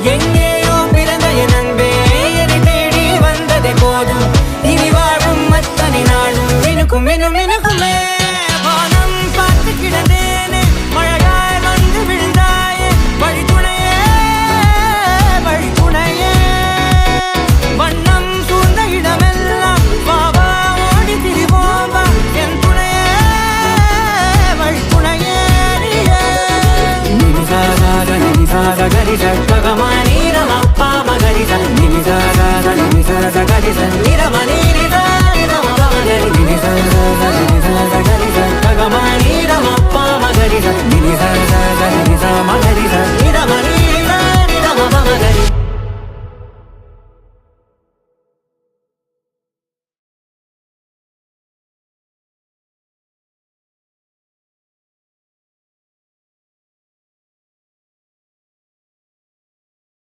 எங்கேயோ பிறந்த என் அன்பே என்னை தேடி வந்ததே போதும் இனி வாழும் அத்தனை நாளும் மினுக்கும் மினும் மினுக்குமே வானம் பார்த்து கிடந்தேனே மழையாய் வந்து விழுந்தாயே வழித்துணையே வழித்துணையே வண்ணம் சூழ்ந்த இடமெல்லாம் பாவா ஓடி திரிவோம் வா என் துணையே வழித்துணையே நினிசாக கரிச ககமானி ரமப்பா மகரிச நினிசாக கரிச நிரமணி நினிசாக கரிச ககமானி ரமப்பா மகரிச நினிசாக